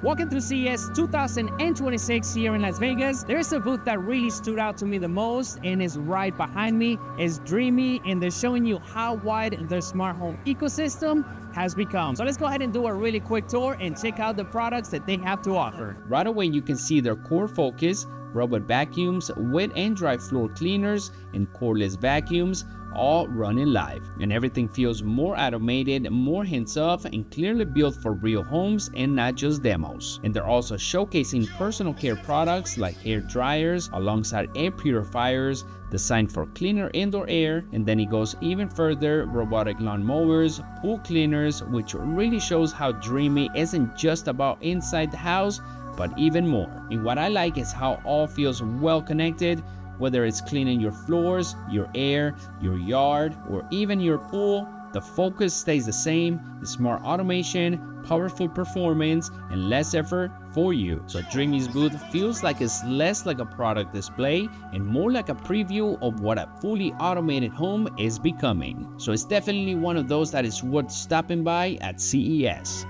Walking through CES 2026 here in Las Vegas, there's a booth that really stood out to me the most, and is right behind me, is Dreamy, and they're showing you how wide their smart home ecosystem has become. So let's go ahead and do a really quick tour and check out the products that they have to offer. Right away, you can see their core focus: robot vacuums, wet and dry floor cleaners, and cordless vacuums, all running live. And everything feels more automated, more hands-off, and clearly built for real homes and not just demos. And they're also showcasing personal care products like hair dryers alongside air purifiers designed for cleaner indoor air. And then it goes even further: robotic lawn mowers, pool cleaners, which really shows how Dreamy isn't just about inside the house, but even more. And what I like is how all feels well connected. Whether it's cleaning your floors, your air, your yard, or even your pool, the focus stays the same: smart automation, powerful performance, and less effort for you. So Dreamy's booth feels like it's less like a product display and more like a preview of what a fully automated home is becoming. So it's definitely one of those that is worth stopping by at CES.